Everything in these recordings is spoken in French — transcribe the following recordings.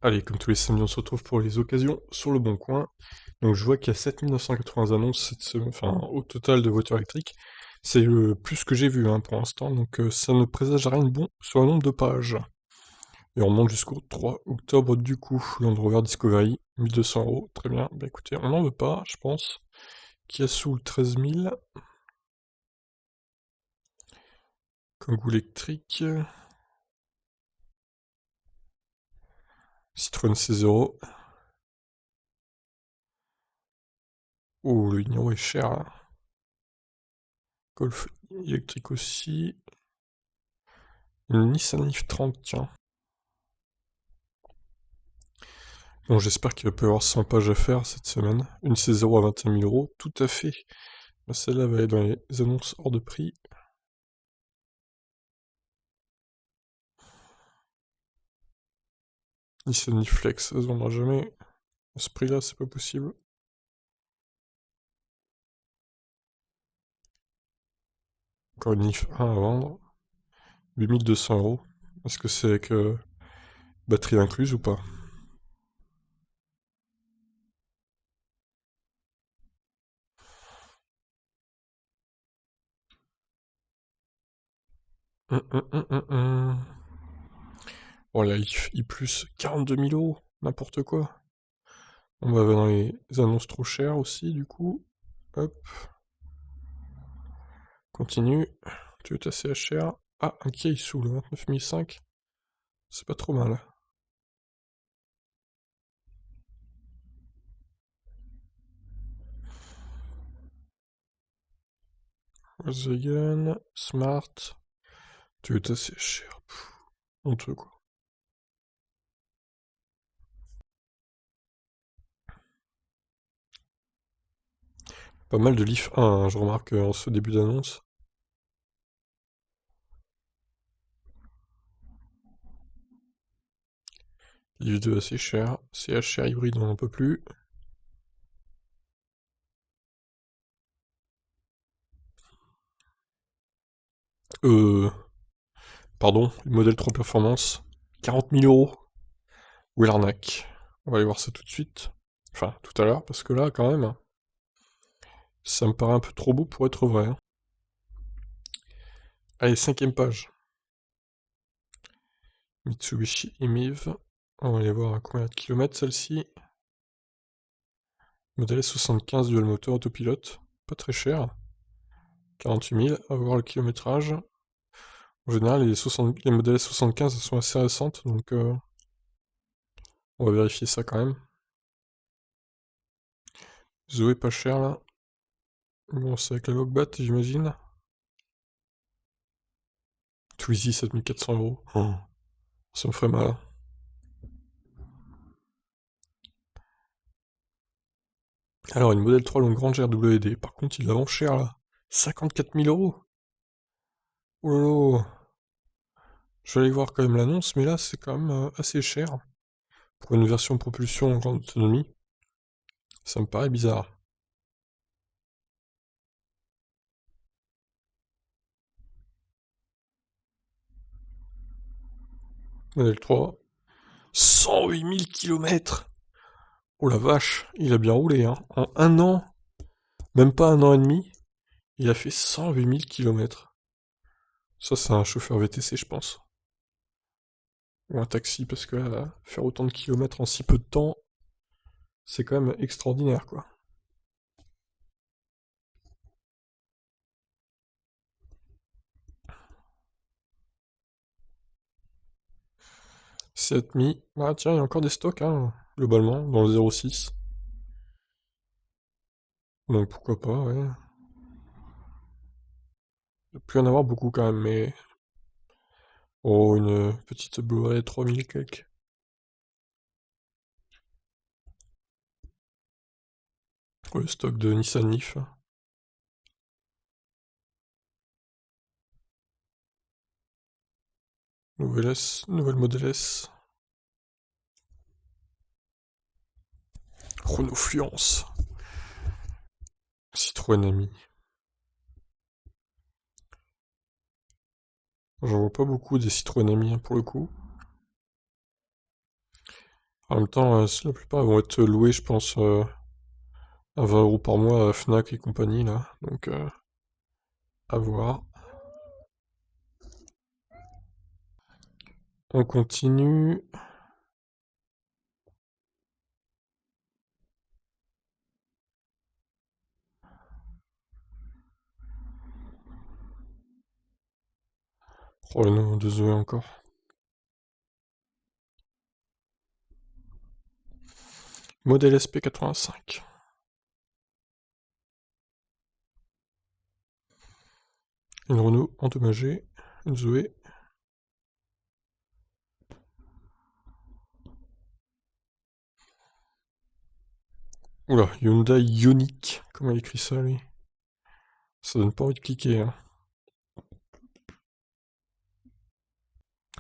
Allez, comme tous les samedis, on se retrouve pour les occasions sur le Bon Coin. Donc je vois qu'il y a 7980 annonces cette semaine, enfin au total de voitures électriques. C'est le plus que j'ai vu pour l'instant, donc ça ne présage rien de bon sur le nombre de pages. Et on monte jusqu'au 3 octobre du coup. Land Rover Discovery, 1200 €, très bien. Bah écoutez, on n'en veut pas, je pense. Kia Soul 13 000. Kangoo électrique. Citroën 16 €. Oh, le Niro est cher là. Golf électrique aussi. Une Nissan Leaf 30, tiens. Bon, j'espère qu'il va pas y avoir 100 pages à faire cette semaine. Une C0 à 21 000 €, tout à fait. Bah, celle-là va aller dans les annonces hors de prix. Nissan Leaf Flex, ça se vendra jamais. À ce prix-là, c'est pas possible. Encore une Leaf 1 à vendre. 8200 €. Est-ce que c'est avec batterie incluse ou pas? Hum. Bon, la Leaf I+, 42 000 €. N'importe quoi. On va dans les annonces trop chères aussi, du coup. Hop. Continue. Tu es assez cher. Ah, un Kia Soul, 29 500. C'est pas trop mal. Volkswagen, Smart, Toyota c'est cher. Honteux quoi. Pas mal de Leaf 1, je remarque en ce début d'annonce. Leaf 2 assez cher. CHR hybride, on n'en peut plus. Euh. Pardon, le modèle 3 Performance. 40 000 €. Où est l'arnaque? On va aller voir ça tout de suite. Enfin, tout à l'heure, parce que là, quand même, ça me paraît un peu trop beau pour être vrai. Allez, cinquième page. Mitsubishi Emiv. On va aller voir à combien de kilomètres celle-ci. Modèle S75 dual moteur autopilote. Pas très cher. 48 000, à voir le kilométrage. En général, les modèles 75 sont assez récentes, donc on va vérifier ça quand même. Zoé pas cher là. Bon, c'est avec la Logbat, j'imagine. Twizy 7400 €. Oh, ça me ferait mal. Alors, une modèle 3 longue Ranger WD, par contre, il la vend cher là. 54 000 €. Oh là là. Je vais aller voir quand même l'annonce, mais là, c'est quand même assez cher. Pour une version propulsion en grande autonomie, ça me paraît bizarre. Modèle 3, 108 000 km. Oh la vache, il a bien roulé, hein. En un an, même pas un an et demi, il a fait 108 000 km. Ça, c'est un chauffeur VTC, je pense. Ou un taxi, parce que là, faire autant de kilomètres en si peu de temps, c'est quand même extraordinaire, quoi. Seat Mi. Ah tiens, il y a encore des stocks, hein, globalement, dans le 06. Donc pourquoi pas, ouais. Il doit plus en avoir beaucoup quand même, mais... Oh, une petite Blu-ray 3000 quelques. Ouais, le stock de Nissan Leaf. Nouvelle S, nouvelle modèle S. Renault Fluence. Citroën Ami. J'en vois pas beaucoup des Citroën Ami, pour le coup. En même temps, la plupart vont être loués, je pense, à 20 € par mois à Fnac et compagnie, là. Donc, à voir. On continue. Oh non, de Zoé encore. Modèle SP85. Une Renault endommagée. Une Zoé. Oula, Hyundai Ioniq. Comment il écrit ça, lui? Ça donne pas envie de cliquer, hein.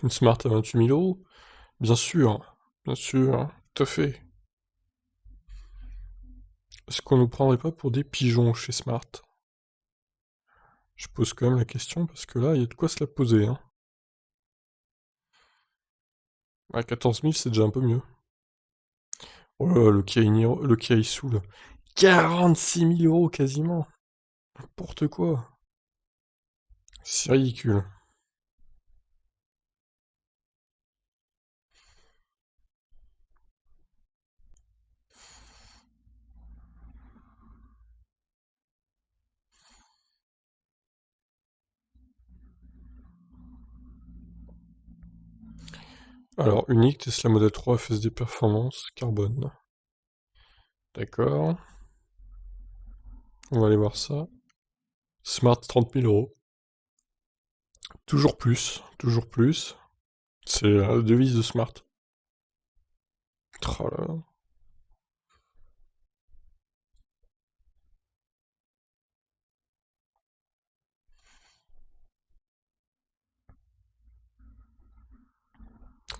Une Smart à 28 000 €? Bien sûr, tout à fait. Est-ce qu'on nous prendrait pas pour des pigeons chez Smart? Je pose quand même la question parce que là, il y a de quoi se la poser, hein. À 14 000, c'est déjà un peu mieux. Oh là là, le Kia Niro, le Kia Soul. 46 000 € quasiment. N'importe quoi. C'est ridicule. Alors, unique, Tesla Model 3 FSD Performance, carbone. D'accord. On va aller voir ça. Smart, 30 000 €. Toujours plus, toujours plus. C'est la devise de Smart. Oh là là.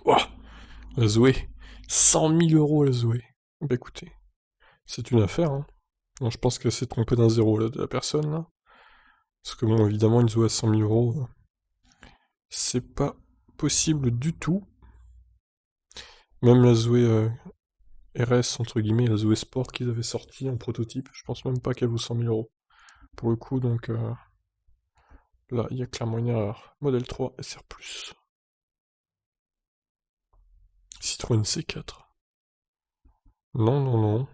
Ouah, la Zoé. 100 000 € la Zoé. Bah écoutez, c'est une affaire, hein. Non, je pense qu'elle s'est trompée d'un zéro, là, de la personne, là. Parce que bon, évidemment, une Zoé à 100 000 €, c'est pas possible du tout. Même la Zoé RS, entre guillemets, la Zoé Sport qu'ils avaient sorti en prototype, je pense même pas qu'elle vaut 100 000 € pour le coup, donc là, il y a clairement une erreur. Modèle 3 SR+. Citroën C4. Non, non, non,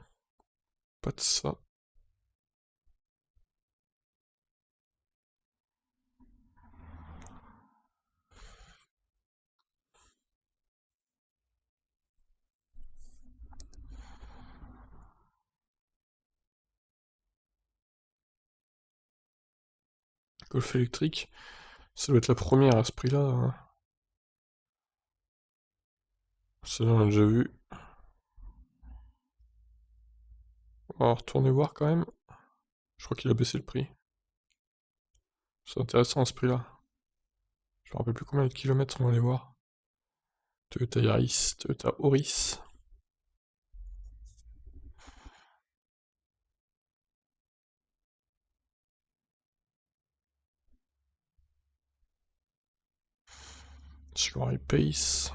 pas de ça. Golf électrique, ça doit être la première à ce prix-là, hein. Celle-là, on l'a déjà vu. On va retourner voir quand même. Je crois qu'il a baissé le prix. C'est intéressant à ce prix-là. Je me rappelle plus combien de kilomètres on va aller voir. Toyota Yaris, Toyota Auris. Subaru Pace.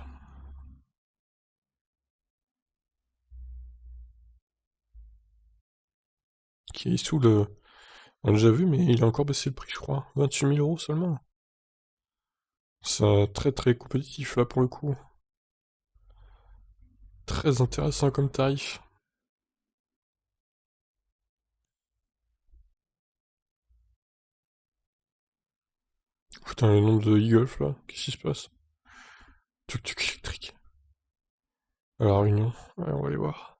Qui est sous le. On l'a déjà vu, mais il a encore baissé le prix, je crois. 28 000 € seulement. C'est très très compétitif là pour le coup. Très intéressant comme tarif. Putain, le nombre de e-golf là, qu'est-ce qui se passe? Tuk-tuk électrique. À La Réunion, ouais, on va aller voir.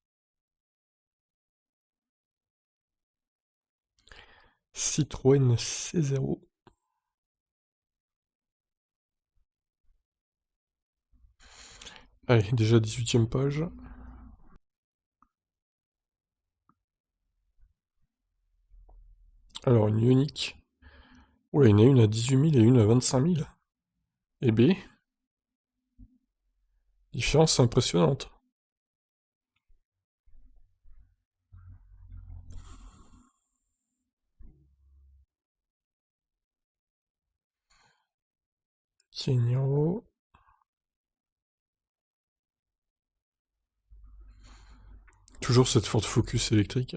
Citroën C0. Allez, déjà 18ème page. Alors, une Ioniq. Ouais, il y en a une à 18 000 et une à 25 000. Eh B, différence impressionnante. Tienio. Toujours cette Ford Focus électrique.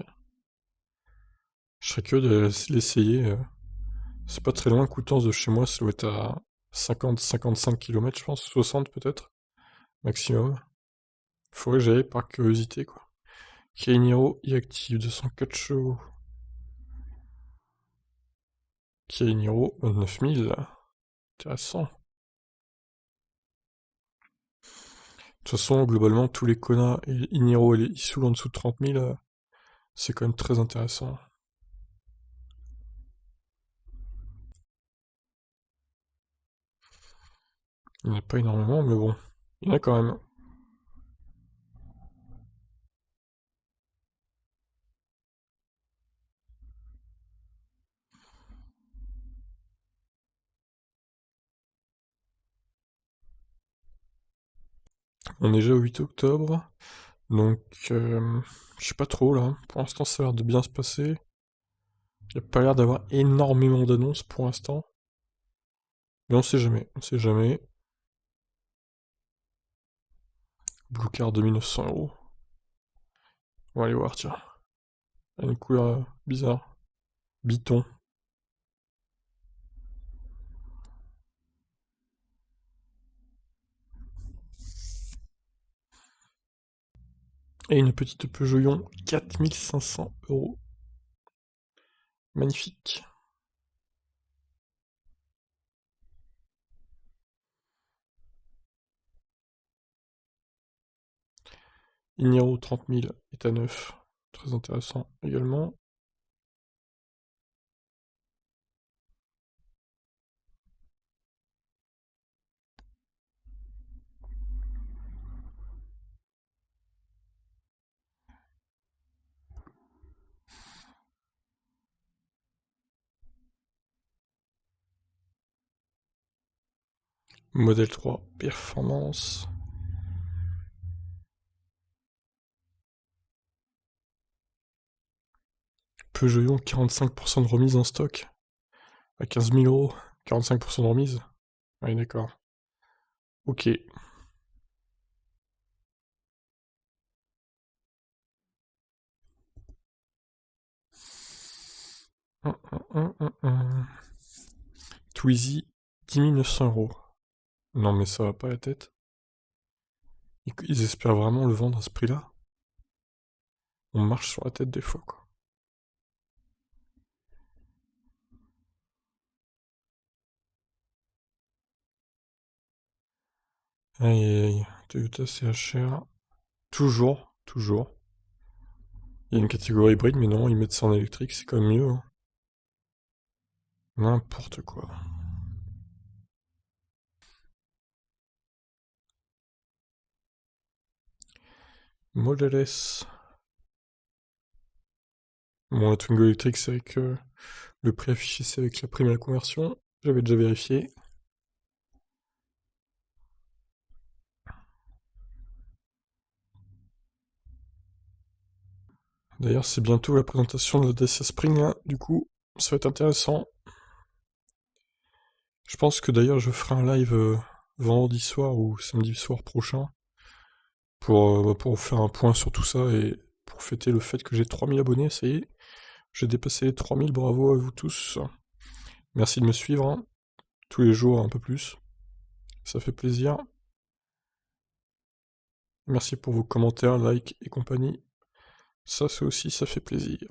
Je serais curieux de l'essayer. C'est pas très loin, Coutances de chez moi, ça doit être à 50-55 km, je pense, 60 peut-être, maximum. Faudrait que j'aille par curiosité, quoi. Kia Niro e-active, 204 chevaux. Kia Niro, 29 000. Intéressant. De toute façon, globalement, tous les Kona et Iniro et les Isuzu en dessous de 30 000, c'est quand même très intéressant. Il n'y en a pas énormément, mais bon, il y en a quand même. On est déjà au 8 octobre, donc je sais pas trop là. Pour l'instant, ça a l'air de bien se passer. Il n'y a pas l'air d'avoir énormément d'annonces pour l'instant. Mais on sait jamais, on sait jamais. Blue Car 2900 €. On va aller voir, tiens. Une couleur bizarre. Biton. Et une petite Peugeot 4500 €. Magnifique. Iniro 30 000 est à neuf. Très intéressant également. Modèle 3 Performance. Peugeot 45% de remise en stock. À 15 000 €. 45% de remise. Oui, d'accord. Ok. Twizy, 10 900 €. Non mais ça va pas la tête. Ils espèrent vraiment le vendre à ce prix-là? On marche sur la tête des fois, quoi. Aïe aïe aïe. Toyota CHR. Toujours, toujours. Il y a une catégorie hybride, mais non, ils mettent ça en électrique, c'est quand même mieux, hein. N'importe quoi. Model S. Bon, la Twingo électrique, c'est avec le prix affiché, c'est avec la prime à la conversion. J'avais déjà vérifié. D'ailleurs, c'est bientôt la présentation de la Dacia Spring, là. Du coup, ça va être intéressant. Je pense que d'ailleurs, je ferai un live vendredi soir ou samedi soir prochain pour faire un point sur tout ça et pour fêter le fait que j'ai 3000 abonnés. Ça y est, j'ai dépassé les 3000. Bravo à vous tous. Merci de me suivre, hein, tous les jours un peu plus. Ça fait plaisir. Merci pour vos commentaires, likes et compagnie. Ça aussi, ça fait plaisir.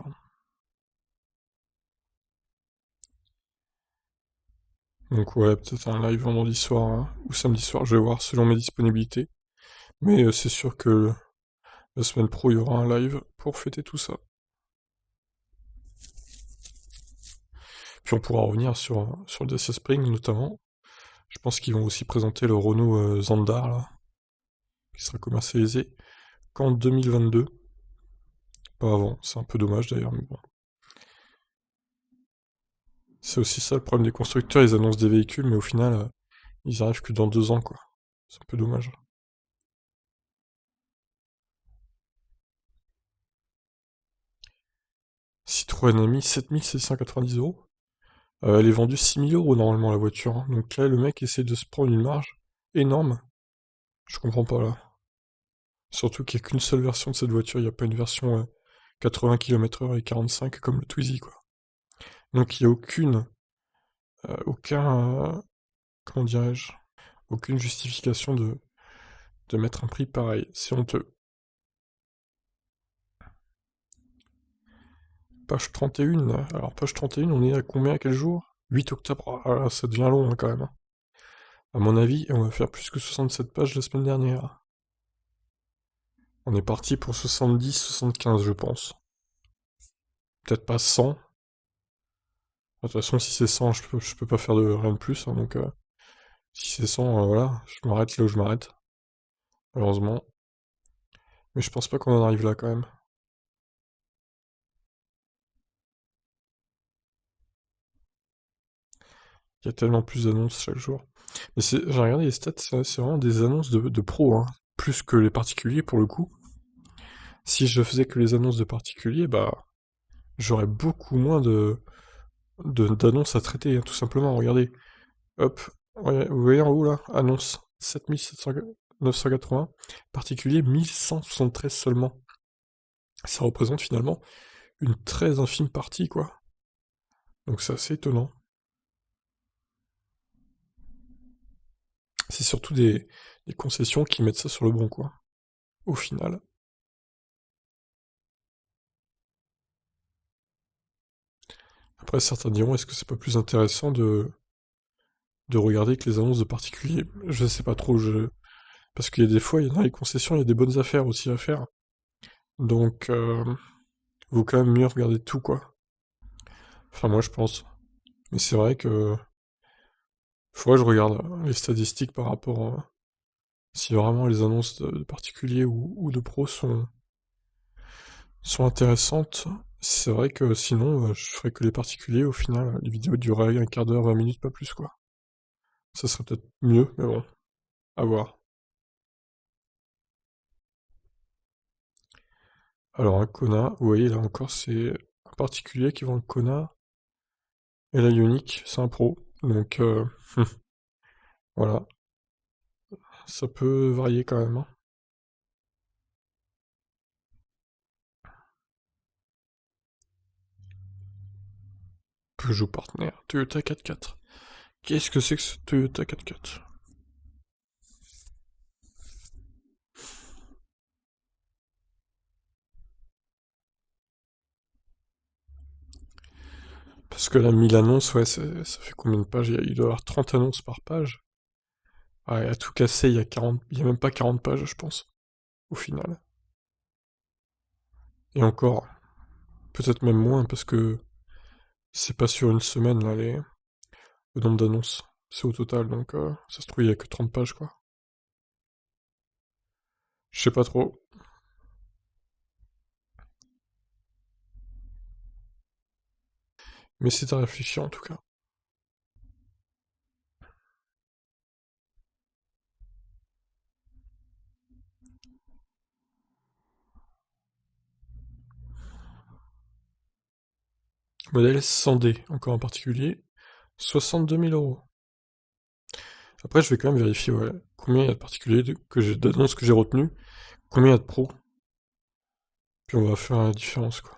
Donc ouais, peut-être un live vendredi soir hein, ou samedi soir, je vais voir selon mes disponibilités. Mais c'est sûr que la semaine pro, il y aura un live pour fêter tout ça. Puis on pourra revenir sur le Dacia Spring notamment. Je pense qu'ils vont aussi présenter le Renault Zandar, là, qui sera commercialisé qu'en 2022. Pas avant, c'est un peu dommage d'ailleurs, mais bon. C'est aussi ça le problème des constructeurs, ils annoncent des véhicules, mais au final, ils arrivent que dans 2 ans, quoi. C'est un peu dommage. Citroën ami, 7 790 €. Elle est vendue 6 000 € normalement la voiture, hein. Donc là, le mec essaie de se prendre une marge énorme. Je comprends pas là. Surtout qu'il n'y a qu'une seule version de cette voiture, il n'y a pas une version 80 km/h et 45 comme le Twizy, quoi. Donc il n'y a comment dirais-je, aucune justification de mettre un prix pareil. C'est honteux. Page 31. Alors, page 31, on est à combien, quel jour? 8 octobre. Ah là, ça devient long hein, quand même, hein. À mon avis, on va faire plus que 67 pages la semaine dernière. On est parti pour 70, 75, je pense. Peut-être pas 100. De toute façon, si c'est 100, je peux pas faire de rien de plus, hein, donc si c'est 100, voilà, je m'arrête là où je m'arrête. Malheureusement. Mais je pense pas qu'on en arrive là quand même. Il y a tellement plus d'annonces chaque jour. Mais j'ai regardé les stats, c'est vraiment des annonces de pros, hein. Plus que les particuliers pour le coup. Si je faisais que les annonces de particuliers, bah j'aurais beaucoup moins d'annonces à traiter, hein, tout simplement. Regardez, hop, vous voyez en haut là, annonce 7980, particulier 1173 seulement. Ça représente finalement une très infime partie, quoi. Donc c'est assez étonnant. C'est surtout des concessions qui mettent ça sur le bon coin, au final. Après, certains diront, est-ce que c'est pas plus intéressant de regarder que les annonces de particuliers? Je sais pas trop, parce qu'il y a des fois, dans les concessions, il y a des bonnes affaires aussi à faire. Donc, vaut quand même mieux regarder tout, quoi. Enfin, moi, je pense. Mais c'est vrai que faudrait que je regarde les statistiques par rapport à si vraiment les annonces de particuliers ou de pros sont intéressantes. C'est vrai que sinon, je ferais que les particuliers, au final, les vidéos dureraient un quart d'heure, 20 minutes, pas plus, quoi. Ça serait peut-être mieux, mais bon, à voir. Alors, un Kona, vous voyez, là encore, c'est un particulier qui vend le Kona, et la Ioniq, c'est un pro. Donc, voilà, ça peut varier quand même, hein. Peugeot Partner, Toyota 4x4. Qu'est-ce que c'est que ce Toyota 4x4? Parce que là, 1000 annonces, ouais, ça fait combien de pages? Il doit y avoir 30 annonces par page. Ouais, à tout casser, il y a même pas 40 pages, je pense, au final. Et encore, peut-être même moins, parce que c'est pas sur une semaine, là, le nombre d'annonces. C'est au total, donc ça se trouve, il y a que 30 pages, quoi. Je sais pas trop. Mais c'est à réfléchir, en tout cas. Modèle 100D, encore en particulier, 62 000 euros. Après, je vais quand même vérifier, ouais, combien il y a de particuliers d'annonces que j'ai retenues, combien il y a de pros, puis on va faire la différence, quoi.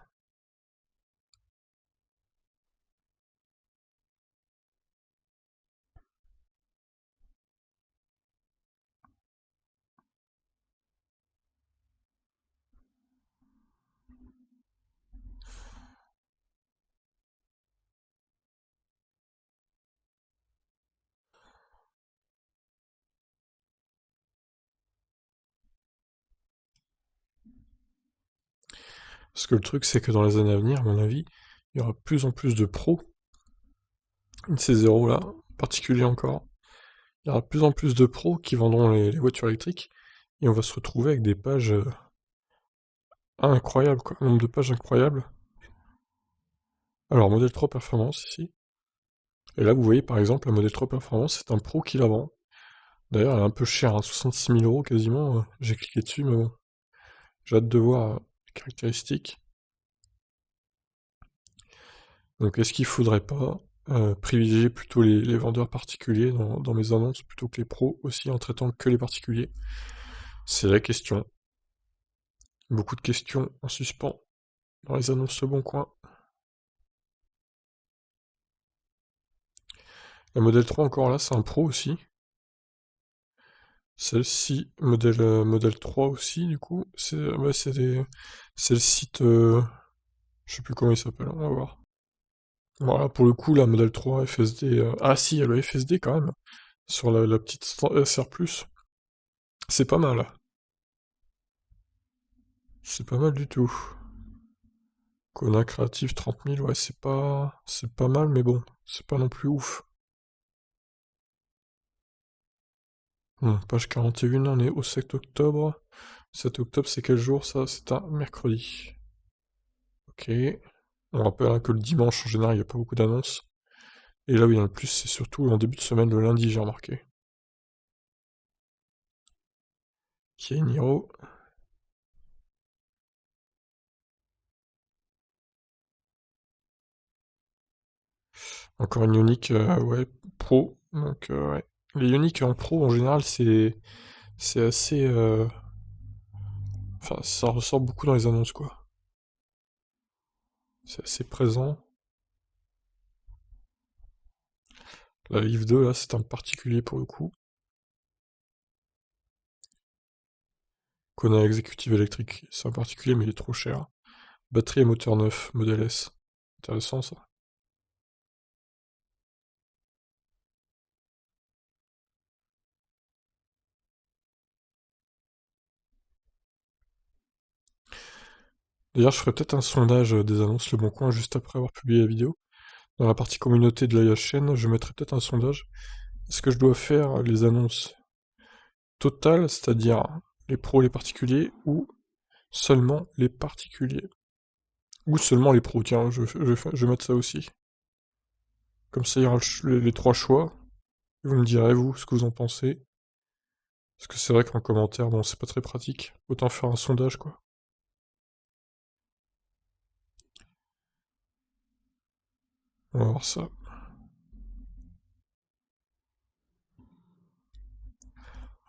Parce que le truc, c'est que dans les années à venir, à mon avis, il y aura de plus en plus de pros, une C0 là, particulier encore. Il y aura de plus en plus de pros qui vendront les voitures électriques, et on va se retrouver avec des pages incroyables, quoi. Un nombre de pages incroyables. Alors, modèle 3 Performance ici. Et là, vous voyez par exemple, la modèle 3 Performance, c'est un pro qui la vend. D'ailleurs, elle est un peu chère, hein, 66 000 euros quasiment. J'ai cliqué dessus, mais bon, j'ai hâte de voir les caractéristiques. Donc, est-ce qu'il faudrait pas privilégier plutôt les vendeurs particuliers dans mes annonces plutôt que les pros aussi en traitant que les particuliers? C'est la question. Beaucoup de questions en suspens dans les annonces Le Bon Coin. La modèle 3 encore là, c'est un Pro aussi. Celle-ci, modèle 3 aussi, du coup. C'est le site... je sais plus comment il s'appelle, on va voir. Voilà, pour le coup, la modèle 3 FSD... Ah si, il y a le FSD quand même, sur la petite SR+. C'est pas mal. C'est pas mal du tout. Kona Creative 30 000, ouais, c'est pas mal, mais bon, c'est pas non plus ouf. Page 41, on est au 7 octobre. 7 octobre, c'est quel jour ça? C'est un mercredi. Ok. On rappelle hein, que le dimanche, en général, il n'y a pas beaucoup d'annonces. Et là où il y en a le plus, c'est surtout en début de semaine, le lundi, j'ai remarqué. Kia Niro. Encore une Ioniq, ouais, Pro. Donc, ouais. Les Ioniq en Pro, en général, c'est assez... Enfin, ça ressort beaucoup dans les annonces, quoi. C'est assez présent. La Leaf 2, là, c'est un particulier pour le coup. Kona Executive électrique, c'est un particulier, mais il est trop cher. Batterie et moteur neuf, modèle S. Intéressant, ça. D'ailleurs, je ferai peut-être un sondage des annonces Le Bon Coin juste après avoir publié la vidéo. Dans la partie communauté de la chaîne, je mettrai peut-être un sondage. Est-ce que je dois faire les annonces totales, c'est-à-dire les pros, les particuliers, ou seulement les particuliers? Ou seulement les pros, tiens, je vais mettre ça aussi. Comme ça, il y aura les trois choix. Et vous me direz, vous, ce que vous en pensez. Parce que c'est vrai qu'en commentaire, bon, c'est pas très pratique. Autant faire un sondage, quoi. On va voir ça.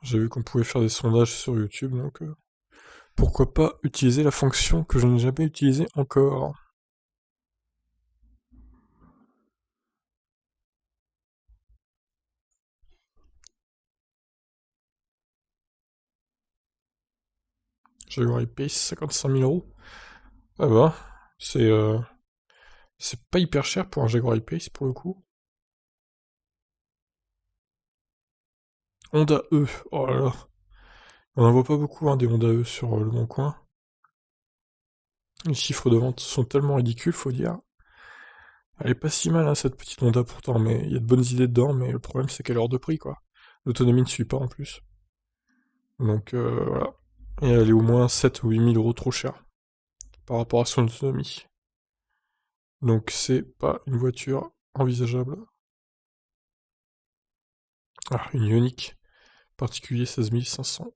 J'ai vu qu'on pouvait faire des sondages sur YouTube, donc pourquoi pas utiliser la fonction que je n'ai jamais utilisée encore. Jaguar I-Pace, 55 000 euros. Ah bah, c'est euh, c'est pas hyper cher pour un Jaguar I-Pace pour le coup. Honda E, oh là là. On en voit pas beaucoup hein, des Honda E sur le Bon Coin. Les chiffres de vente sont tellement ridicules, faut dire. Elle est pas si mal hein, cette petite Honda pourtant, mais il y a de bonnes idées dedans, mais le problème c'est qu'elle est hors de prix quoi. L'autonomie ne suit pas en plus. Donc voilà. Et elle est au moins 7 ou 8 000 euros trop chère par rapport à son autonomie. Donc c'est pas une voiture envisageable. Ah, une Ioniq, particulier 16 500.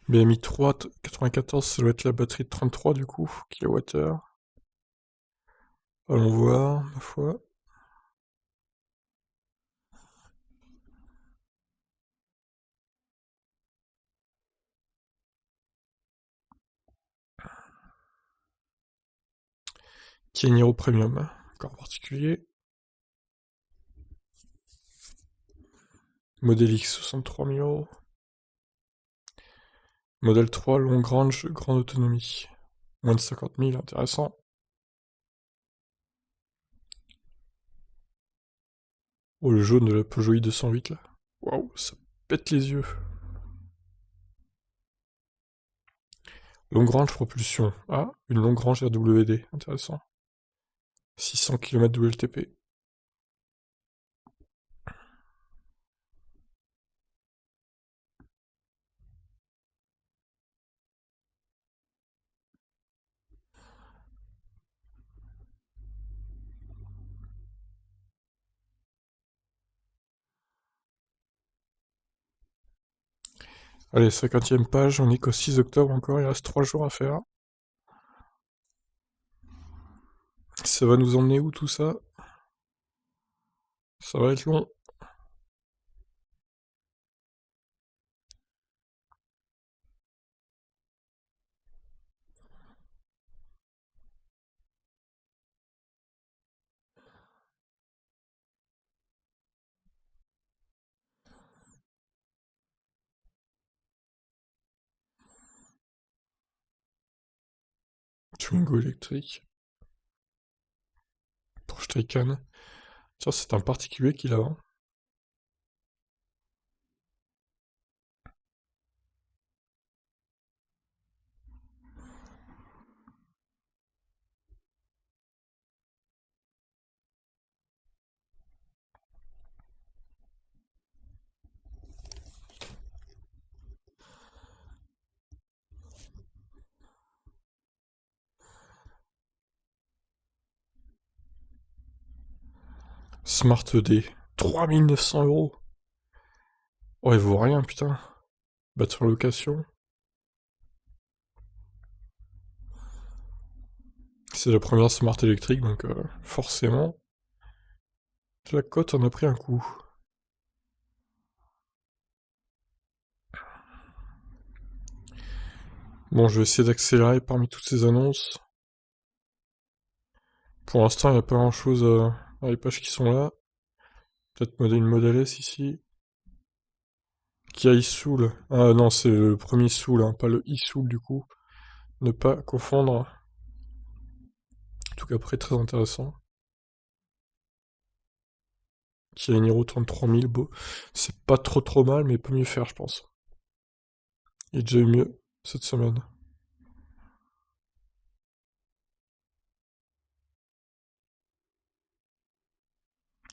BMI 3, 94, ça doit être la batterie de 33 du coup, kWh. Allons voir, ma foi. Tieniro Premium, encore particulier. Modèle X, 63 000 euros. Modèle 3, long range, grande autonomie. Moins de 50 000, intéressant. Oh, le jaune de la Peugeot i208 là. Waouh, ça pète les yeux. Longue range propulsion. Ah, une longue range RWD, intéressant. 600 km WLTP. Allez, 50e page, on est qu'au 6 octobre encore, il reste 3 jours à faire. Ça va nous emmener où tout ça? Ça va être long. Twingo électrique. Pour Taycan. Tiens, c'est un particulier qui l'a vend. Smart D. 3900 €. Oh, il vaut rien, putain. Battre en location. C'est la première Smart électrique, donc forcément, la cote en a pris un coup. Bon, je vais essayer d'accélérer parmi toutes ces annonces. Pour l'instant, il n'y a pas grand chose dans les pages qui sont là. Peut-être une Model S ici. Kia e-Soul. Ah non, c'est le premier Soul, hein, pas le e-Soul du coup. Ne pas confondre. En tout cas, après, très intéressant. Kia Niro 33 000, beau. C'est pas trop mal, mais peut mieux faire, je pense. Il y a déjà eu mieux cette semaine.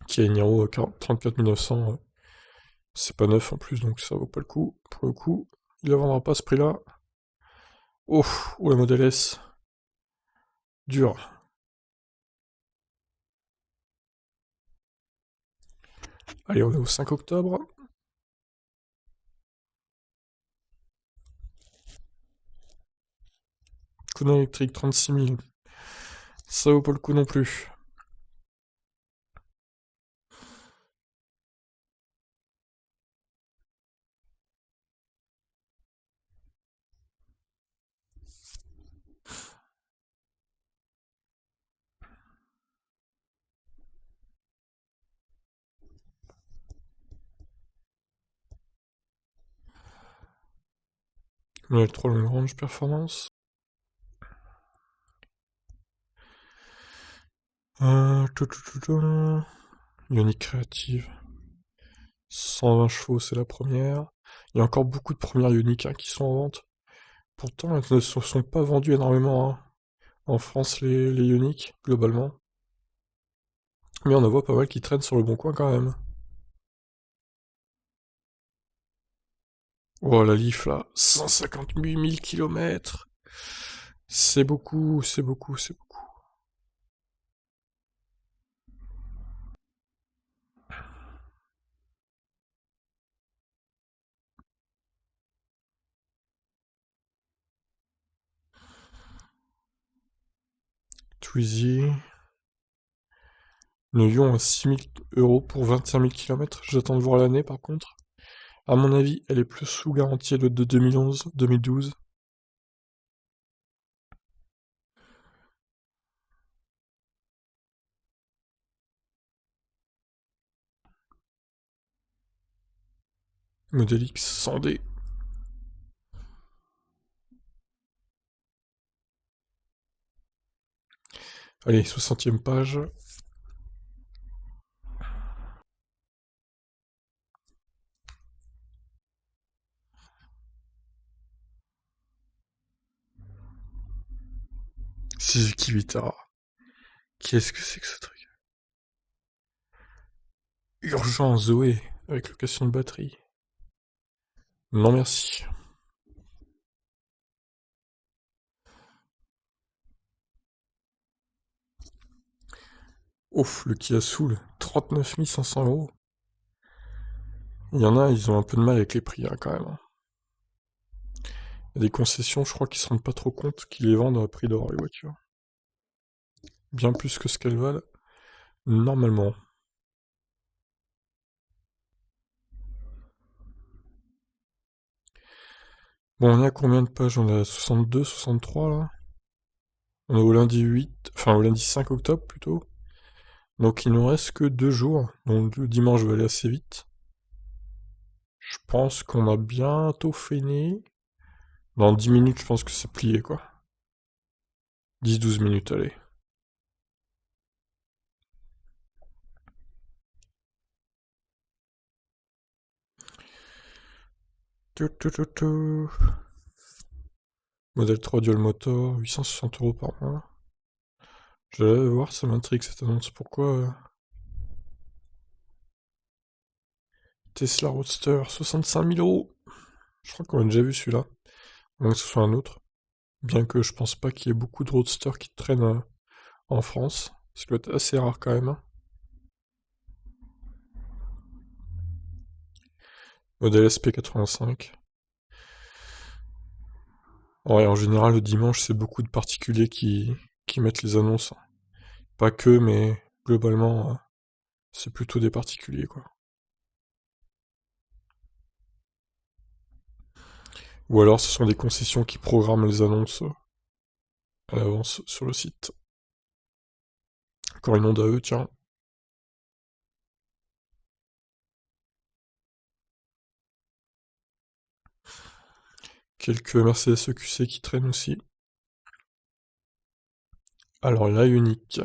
Kia Niro 34 900. C'est pas neuf en plus, donc ça vaut pas le coup. Pour le coup, il la vendra pas à ce prix-là. Oh, ou la Model S. Dur. Allez, on est au 5 octobre. Kona électrique 36 000. Ça vaut pas le coup non plus. Mais 3 long range performance. Ioniq créative. 120 chevaux, c'est la première. Il y a encore beaucoup de premières Ioniq hein, qui sont en vente. Pourtant, elles ne se sont pas vendues énormément hein, en France, les Ioniq, globalement. Mais on en voit pas mal qui traînent sur le bon coin quand même. Oh, la Leaf là, 158 000 km. C'est beaucoup, c'est beaucoup, c'est beaucoup. Twizy. Le Lyon à 6 000 € pour 25 000 km. J'attends de voir l'année par contre. À mon avis, elle est plus sous garantie de 2011-2012. Modèle X 100D. Allez, 60e page. Suzuki Vitara. Qu'est-ce que c'est que ce truc? Urgent Zoé, avec location de batterie. Non merci. Ouf, le Kia Soul, 39 500 €. Il y en a, ils ont un peu de mal avec les prix hein, quand même. Il y a des concessions, je crois, qui se rendent pas trop compte qu'ils les vendent à prix d'or les voitures. bien plus que ce qu'elles valent, normalement. Bon, on est à combien de pages? On est à 62, 63 là? On est au lundi 8, enfin au lundi 5 octobre plutôt. Donc il nous reste que 2 jours, donc le dimanche va aller assez vite. Je pense qu'on a bientôt fini. Dans 10 minutes, je pense que c'est plié quoi. 10-12 minutes, allez. Tout, tout, tout, tout. Modèle 3 dual motor, 860 € par mois. Je vais voir, ça m'intrigue cette annonce. Pourquoi Tesla Roadster, 65 000 €. Je crois qu'on l'a déjà vu celui-là. À moins que ce soit un autre. Bien que je pense pas qu'il y ait beaucoup de Roadster qui traînent en France. Ça doit être assez rare quand même, hein. Modèle SP85. Ouais, en général, le dimanche, c'est beaucoup de particuliers qui mettent les annonces. Pas que, mais globalement, c'est plutôt des particuliers, quoi. Ou alors, ce sont des concessions qui programment les annonces à l'avance sur le site. Encore une onde à eux, tiens. Quelques Mercedes EQC qui traînent aussi. Alors, la Unique.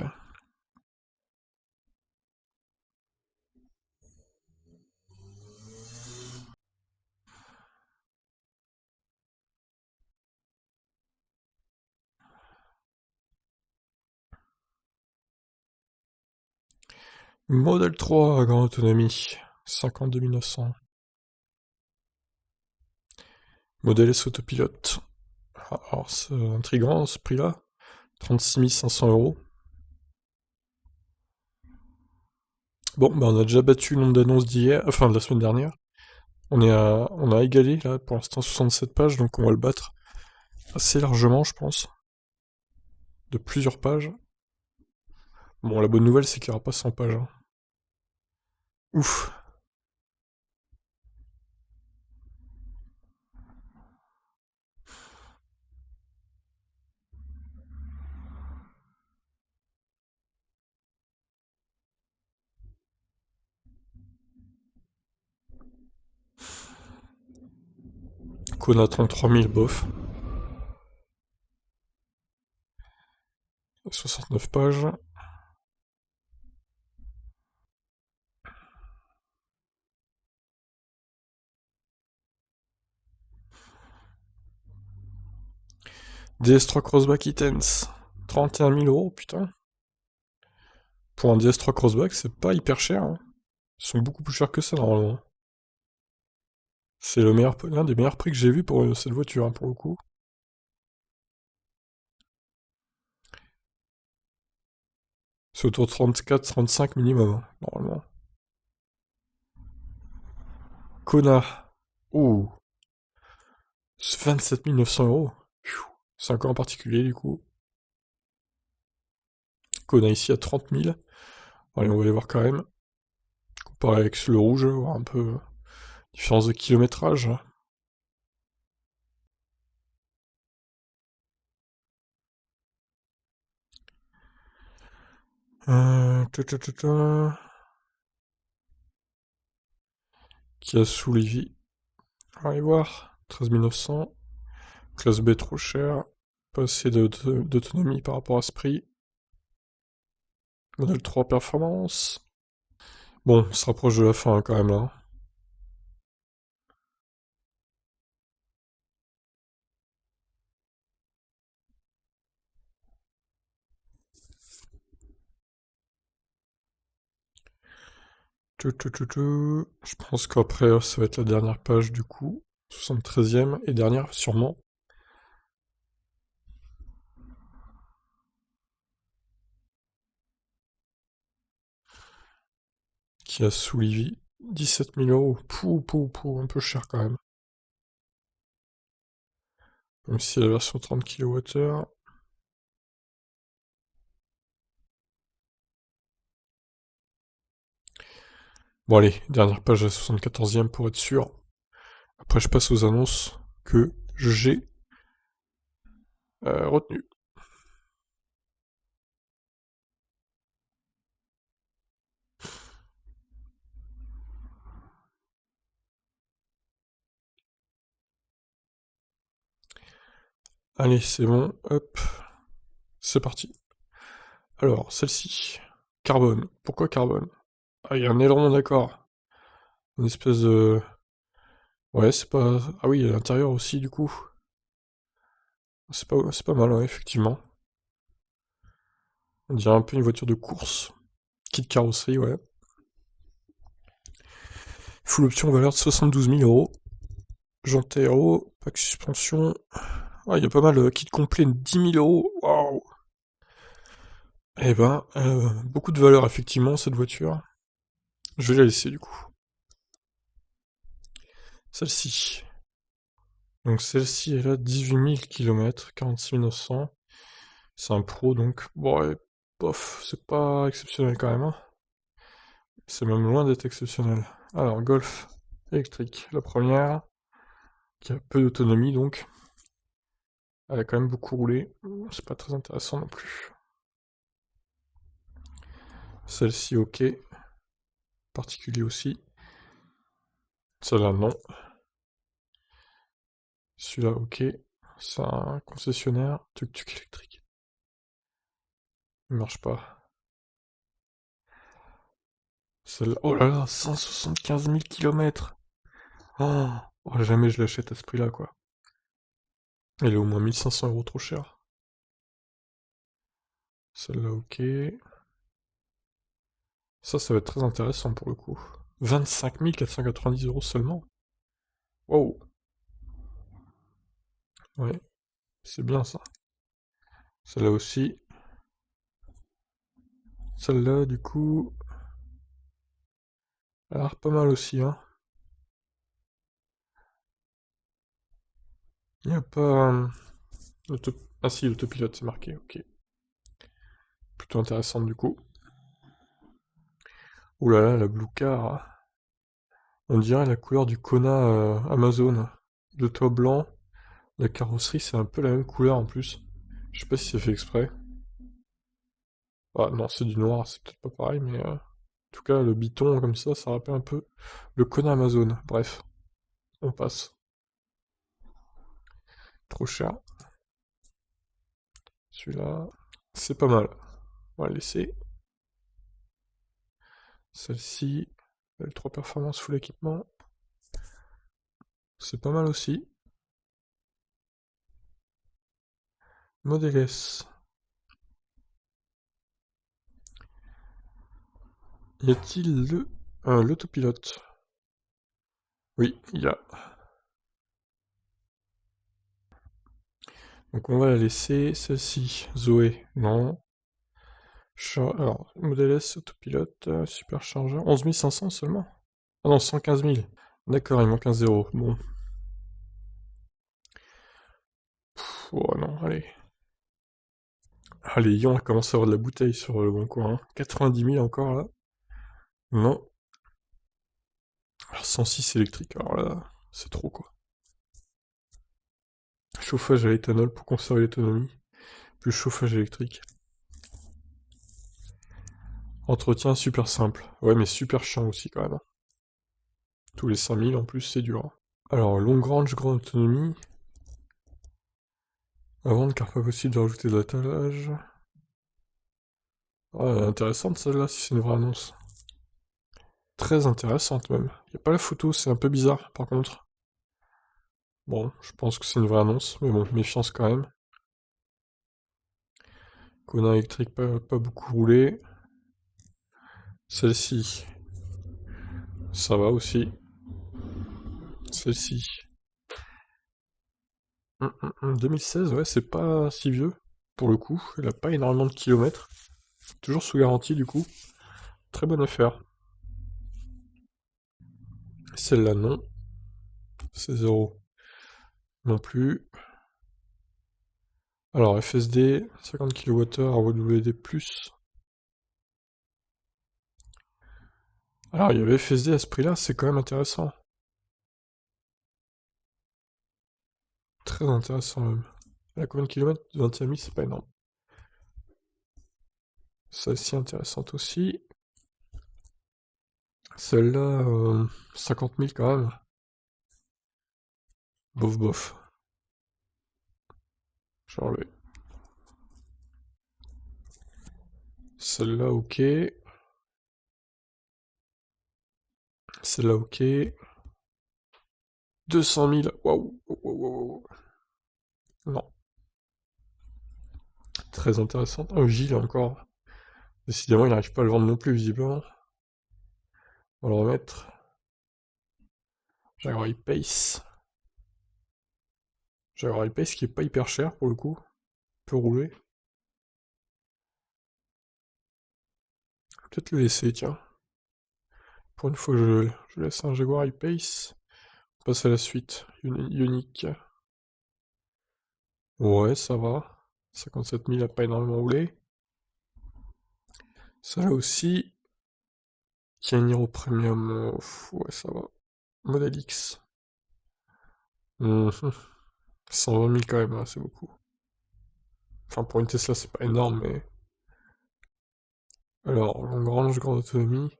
Modèle 3 à grande autonomie. 52 900. Modèle S autopilote. Alors, c'est intriguant ce prix-là. 36 500 €. Bon, bah on a déjà battu le nombre d'annonces d'hier, enfin de la semaine dernière. On a égalé là pour l'instant 67 pages, donc on va le battre assez largement, je pense, de plusieurs pages. Bon, la bonne nouvelle, c'est qu'il n'y aura pas 100 pages, hein. Ouf. Kona 33 000, bof. 69 pages. DS3 Crossback Items. 31 000 €, putain. Pour un DS3 Crossback, c'est pas hyper cher, hein. Ils sont beaucoup plus chers que ça, normalement. C'est l'un des meilleurs prix que j'ai vu pour cette voiture, hein, pour le coup. C'est autour de 34-35 minimum, hein, normalement. Kona. Ouh. 27 900 €. Pfiou. C'est encore en particulier, du coup. Kona ici à 30 000. Allez, on va les voir quand même. Comparé avec le rouge, voir un peu différence de kilométrage. Ta, ta, ta, ta. Kia sous Lévy. On va aller voir. 13 900. Classe B trop cher. Pas assez d'autonomie par rapport à ce prix. Modèle 3 performance. Bon, on se rapproche de la fin quand même là. Je pense qu'après, ça va être la dernière page du coup. 73e et dernière sûrement. Qui a sous Livy. 17 000 €. Pou, un peu cher quand même. Même si la version 30 kWh. Bon allez, dernière page à 74e pour être sûr. Après je passe aux annonces que j'ai retenues. Allez, c'est bon, hop, c'est parti. Alors, celle-ci. Carbone. Pourquoi carbone? Ah, il y a un aileron, d'accord. Une espèce de... Ouais, c'est pas... Ah oui, il y a l'intérieur aussi, du coup. C'est pas mal, ouais, effectivement. On dirait un peu une voiture de course. Kit carrosserie, ouais. Full option, valeur de 72 000 euros. Jante aéro, pack suspension. Ah, il y a pas mal, kit complet, 10 000 euros. Waouh! Eh ben, beaucoup de valeur, effectivement, cette voiture. Je vais la laisser, du coup. Celle-ci. Donc celle-ci, elle a 18 000 km, 46 900. C'est un pro, donc... Bon, ouais, bof, c'est pas exceptionnel quand même, hein. C'est même loin d'être exceptionnel. Alors, Golf électrique, la première, qui a peu d'autonomie, donc. Elle a quand même beaucoup roulé. C'est pas très intéressant non plus. Celle-ci, ok. Particulier aussi. Celle-là, non. Celui-là, ok. C'est un concessionnaire. Tuk-tuk électrique. Il marche pas. Celle-là, oh là là, 175 000 km. Oh, oh, jamais je l'achète à ce prix-là, quoi. Elle est au moins 1500 euros trop cher. Celle-là, ok. Ça va être très intéressant pour le coup. 25 490 euros seulement. Wow. Ouais, c'est bien ça. Celle-là aussi. Celle-là, du coup, elle a l'air pas mal aussi, hein. Il n'y a pas... Ah si, l'autopilote, c'est marqué, ok. Plutôt intéressante du coup. Ouh là là, la Blue Car. On dirait la couleur du Kona Amazon. Le toit blanc, la carrosserie, c'est un peu la même couleur en plus. Je sais pas si c'est fait exprès. Ah non, c'est du noir, c'est peut-être pas pareil, mais... En tout cas, le biton comme ça rappelle un peu le Kona Amazon. Bref, on passe. Trop cher. Celui-là, c'est pas mal. On va le laisser. Celle-ci, L3 Performance Full Équipement. C'est pas mal aussi. Model S. Y a-t-il l'autopilote? Oui, il y a. Donc on va la laisser. Celle-ci, Zoé, non. Alors, Model S, autopilote, superchargeur. 11 500 seulement? Ah non, 115 000. D'accord, il manque un zéro. Bon. Oh non, allez. Allez, Yon commence à avoir de la bouteille sur le bon coin, hein. 90 000 encore là. Non. Alors 106 électrique, alors là, c'est trop quoi. Chauffage à l'éthanol pour conserver l'autonomie. Plus chauffage électrique. Entretien super simple. Ouais, mais super chiant aussi quand même, hein. Tous les 5000 en plus, c'est dur, hein. Alors, longue range, grande autonomie. À vendre car pas possible de rajouter de l'attelage. Ah, intéressante celle-là si c'est une vraie annonce. Très intéressante même. Y a pas la photo, c'est un peu bizarre par contre. Bon, je pense que c'est une vraie annonce, mais bon, méfiance quand même. Kona électrique pas beaucoup roulé. Celle-ci, ça va aussi. Celle-ci. 2016, ouais, c'est pas si vieux, pour le coup. Elle a pas énormément de kilomètres. Toujours sous garantie du coup. Très bonne affaire. Celle-là, non. C'est 0. Non plus. Alors, FSD, 50 kWh, WD+. Alors, il y avait FSD à ce prix-là, c'est quand même intéressant. Très intéressant même. À combien de kilomètres? 21 000, c'est pas énorme. Celle-ci intéressante aussi. Celle-là, 50 000 quand même. Bof bof. J'ai enlevé. Celle-là, ok. Celle-là, ok. 200 000. Waouh. Waouh. Non. Très intéressante. Oh, Gilles encore. Décidément, il n'arrive pas à le vendre non plus, visiblement. On va le remettre. Jaguar Pace. Jaguar Pace qui est pas hyper cher pour le coup. Peut rouler. Peut-être le laisser, tiens. Pour une fois, je laisse un Jaguar Pace. On passe à la suite. Unique. Ouais, ça va. 57 000 a pas énormément roulé. Ça là aussi. Qui a un Hero Premium. Ouais, ça va. Model X. 120 000 quand même, hein, c'est beaucoup. Enfin, pour une Tesla, c'est pas énorme, mais. Alors, longue range, grande autonomie.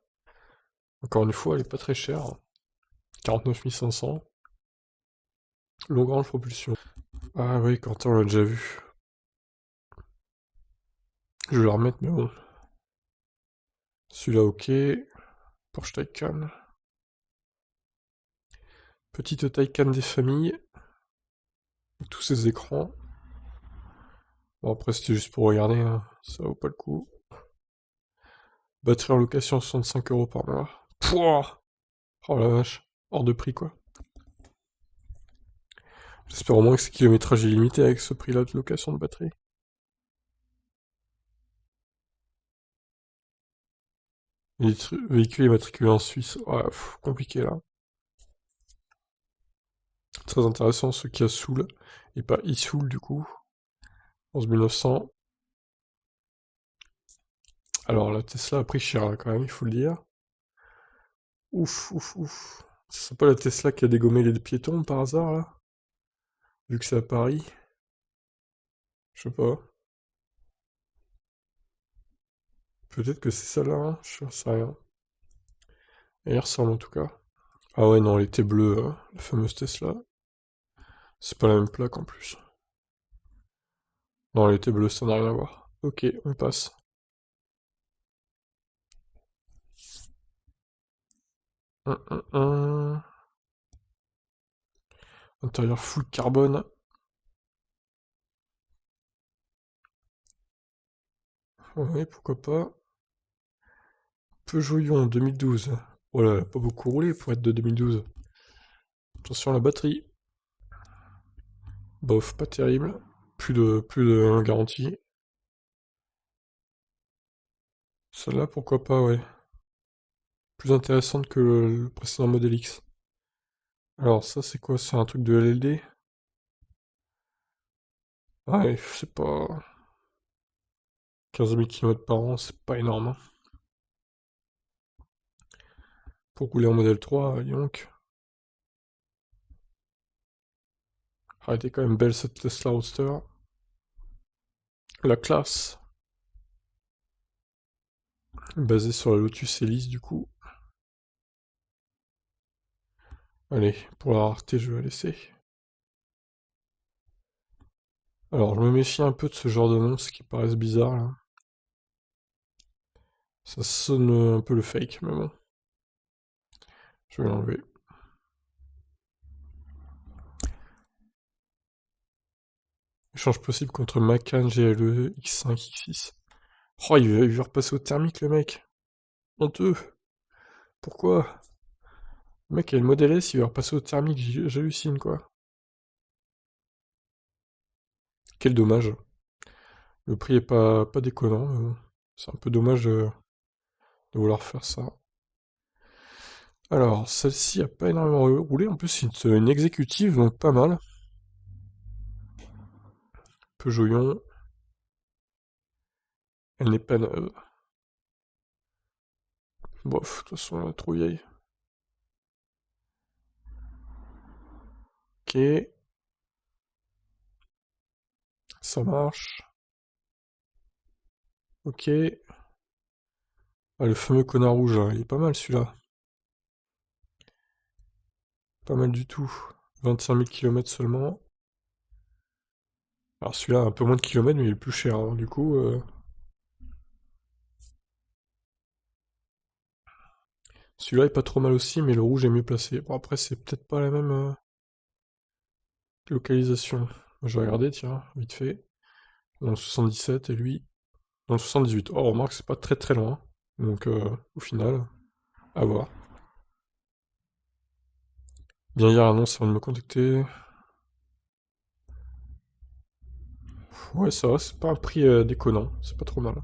Encore une fois, elle est pas très chère. 49 500. Longue range propulsion. Ah oui, Quentin, on l'a déjà vu. Je vais la remettre, mais bon. Celui-là, ok. Porsche Taycan. Petite Taycan des familles. Avec tous ces écrans. Bon, après, c'était juste pour regarder, hein. Ça vaut pas le coup. Batterie en location 65 € par mois. Pouah. Oh la vache. Hors de prix, quoi. J'espère au moins que ce kilométrage est limité avec ce prix-là de location de batterie. Véhicule immatriculé en Suisse. Ouais, compliqué là. Très intéressant ce Kia Soul. Et pas e-Soul du coup. 11 900. Alors la Tesla a pris cher là, quand même, il faut le dire. Ouf, ouf, ouf. C'est pas la Tesla qui a dégommé les piétons par hasard là? Vu que c'est à Paris. Je sais pas. Peut-être que c'est celle-là, hein, je sais rien. Elle y ressemble en tout cas. Ah ouais, non, elle était bleue, hein, la fameuse Tesla. C'est pas la même plaque en plus. Non, elle était bleue, ça n'a rien à voir. Ok, on passe. Hum. Intérieur full carbone. Ouais, pourquoi pas. Peugeot Ion 2012. Voilà, elle a pas beaucoup roulé pour être de 2012. Attention à la batterie. Bof, pas terrible. Plus de garantie. Celle-là, pourquoi pas, ouais. Plus intéressante que le précédent Model X. Alors ça, c'est quoi? C'est un truc de LLD? Ouais, c'est pas... 15 000 km par an, c'est pas énorme, hein. Pour rouler en Model 3, dis donc. Ah, elle était quand même belle cette Tesla Roadster. La classe. Basée sur la Lotus Elise, du coup. Allez, pour la rareté, je vais laisser. Alors, je me méfie un peu de ce genre d'annonces qui paraissent bizarres, là. Ça sonne un peu le fake, mais bon. Je vais l'enlever. Échange possible contre Macan GLE X5, X6. Oh, il veut repasser au thermique, le mec. Honteux. Pourquoi? Le mec a le modèle S, il veut repasser au thermique, j'hallucine, quoi. Quel dommage. Le prix est pas déconnant, mais bon. C'est un peu dommage de vouloir faire ça. Alors, celle-ci a pas énormément roulé, en plus c'est une exécutive, donc pas mal. Peugeot Ion. Elle n'est pas neuve. Bof, de toute façon, elle est trop vieille. Ok, ça marche. Ok. Ah, le fameux connard rouge, là, il est pas mal celui-là. Pas mal du tout. 25 000 km seulement. Alors celui-là a un peu moins de kilomètres, mais il est plus cher, hein. Du coup, celui-là est pas trop mal aussi, mais le rouge est mieux placé. Bon, après, c'est peut-être pas la même localisation. Je vais regarder, tiens, vite fait. Dans le 77 et lui dans le 78. Oh, remarque, c'est pas très très loin. Donc, au final, à voir. Bien hier, annonce avant de me contacter. Ouais, ça va, c'est pas un prix déconnant. C'est pas trop mal.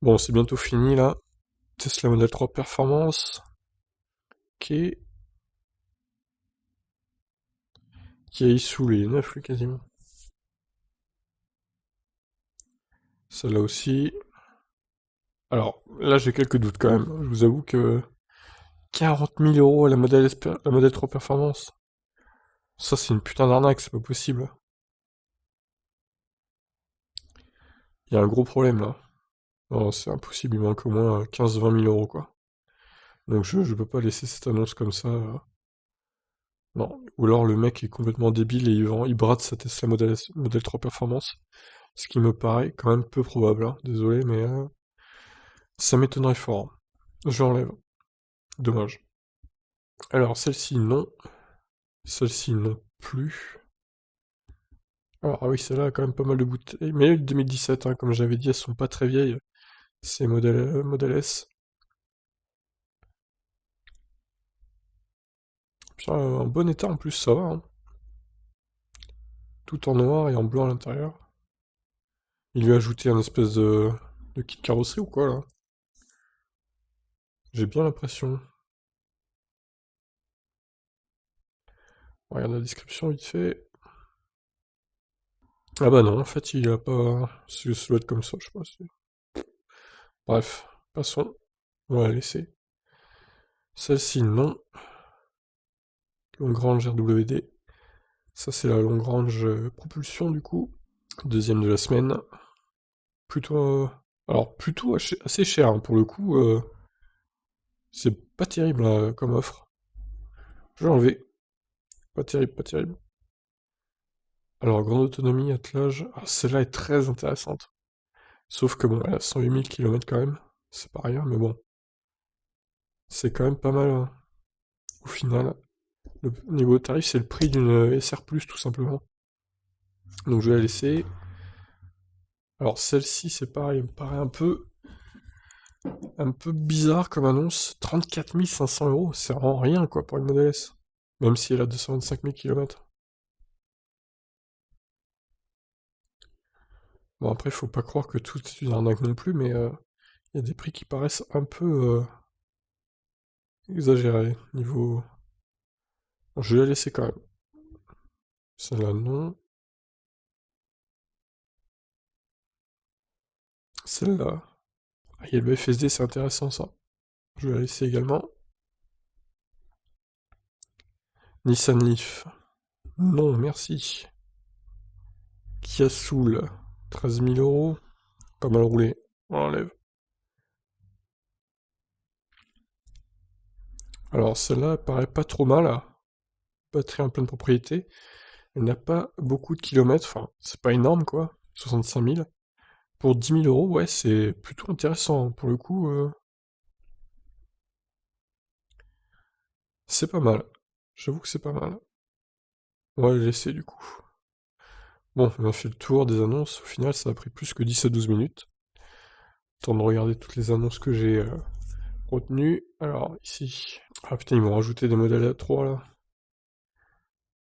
Bon, c'est bientôt fini là. Tesla Model 3 Performance. Ok. Qui est sous les 9 lui quasiment. Celle-là aussi. Alors, là j'ai quelques doutes quand même. Je vous avoue que 40 000 euros à la Model 3 Performance. Ça c'est une putain d'arnaque, c'est pas possible. Il y a un gros problème là. Non, c'est impossible, il manque au moins 15-20 000 euros quoi. Donc je peux pas laisser cette annonce comme ça. Non. Ou alors le mec est complètement débile et il brade sa Tesla Model 3 Performance. Ce qui me paraît quand même peu probable, hein. Désolé, mais ça m'étonnerait fort. Je l'enlève. Dommage. Alors celle-ci non. Celle-ci non plus. Alors ah oui, celle-là a quand même pas mal de bouteilles. Mais 2017, hein, comme j'avais dit, elles sont pas très vieilles. C'est modèle S. Puis en bon état en plus, ça va, hein. Tout en noir et en blanc à l'intérieur. Il lui a ajouté un espèce de kit carrosserie ou quoi là? J'ai bien l'impression. On regarde la description vite fait. Ah bah non, en fait il a pas... C'est ça doit être comme ça, je sais pas. Bref, passons. On va la laisser. Celle-ci non. Longrange RWD. Ça c'est la Longrange propulsion du coup. Deuxième de la semaine. Plutôt... Alors plutôt assez cher hein, pour le coup. C'est pas terrible comme offre. Je vais enlever. Pas terrible, pas terrible. Alors, grande autonomie, attelage. Ah, celle-là est très intéressante. Sauf que bon, elle a 108 000 km quand même. C'est pas rien, mais bon. C'est quand même pas mal, hein. Au final. Le niveau tarif, c'est le prix d'une SR+, tout simplement. Donc je vais la laisser. Alors celle-ci, c'est pareil, elle me paraît un peu bizarre comme annonce. 34 500 euros, c'est vraiment rien quoi pour une Model S. Même si elle a 225 000 km. Bon après, faut pas croire que tout est une arnaque non plus, mais il y a des prix qui paraissent un peu exagérés. Niveau... Bon, je vais la laisser quand même. Celle-là, non. Celle-là. Ah, il y a le FSD, c'est intéressant ça. Je vais la laisser également. Nissan Leaf. Non, merci. Kia Soul. 13 000 euros. Pas mal roulé. On l'enlève. Alors celle-là paraît pas trop mal. Batterie en pleine propriété. Elle n'a pas beaucoup de kilomètres. Enfin, c'est pas énorme quoi. 65 000. Pour 10 000 euros, ouais, c'est plutôt intéressant, hein. Pour le coup, c'est pas mal. J'avoue que c'est pas mal. On va le laisser du coup. Bon, on a fait le tour des annonces. Au final, ça a pris plus que 10 à 12 minutes. Temps de regarder toutes les annonces que j'ai retenues. Alors, ici. Ah putain, ils m'ont rajouté des modèles à 3 là.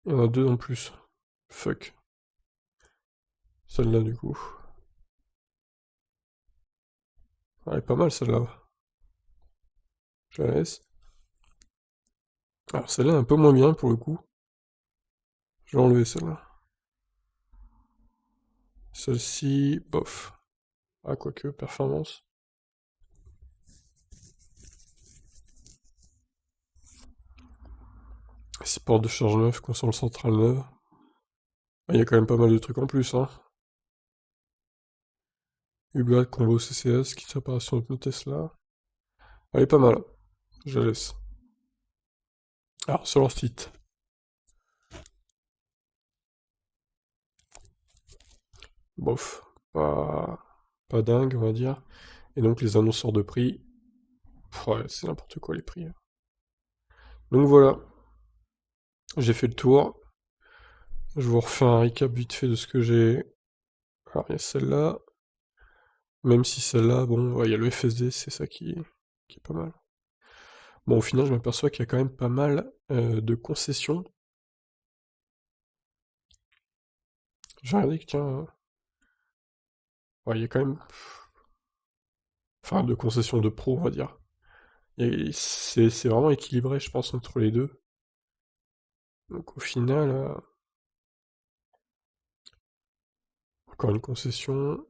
Il y en a deux en plus. Fuck. Celle-là du coup. Ah, elle est pas mal celle-là. Je la laisse. Alors celle-là est un peu moins bien pour le coup. Je vais enlever celle-là. Celle-ci, bof. Ah, quoique, performance. 6 portes de charge neuves, console centrale neuve. Il y a quand même pas mal de trucs en plus, hein. Hublot combo CCS, kit réparation de pneus Tesla. Elle est pas mal, je la laisse. Alors, sur leur site. Bof, pas dingue, on va dire. Et donc les annonceurs de prix, ouais, c'est n'importe quoi les prix, hein. Donc voilà, j'ai fait le tour. Je vous refais un recap vite fait de ce que j'ai. Alors il y a celle-là, même si celle-là, bon, ouais, il y a le FSD, c'est ça qui est pas mal. Bon, au final, je m'aperçois qu'il y a quand même pas mal de concessions. J'ai regardé que, tiens, ouais, il y a quand même, enfin, de concessions de pro, on va dire. Et c'est vraiment équilibré, je pense, entre les deux. Donc au final, encore une concession.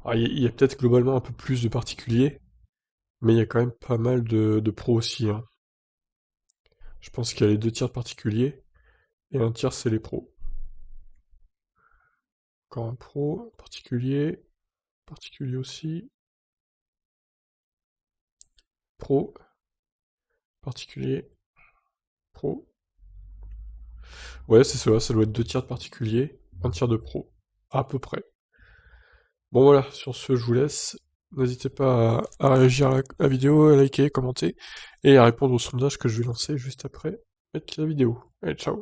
Ah, il y a peut-être globalement un peu plus de particuliers, mais il y a quand même pas mal de pros aussi, hein. Je pense qu'il y a les 2 tiers de particuliers, et un tiers c'est les pros. Encore un pro, particulier aussi, pro, particulier, pro. Ouais, c'est ça doit être 2 tiers de particuliers, un tiers de pro, à peu près. Bon voilà, sur ce, je vous laisse. N'hésitez pas à réagir à la vidéo, à liker, commenter, et à répondre au sondage que je vais lancer juste après la vidéo. Allez, ciao!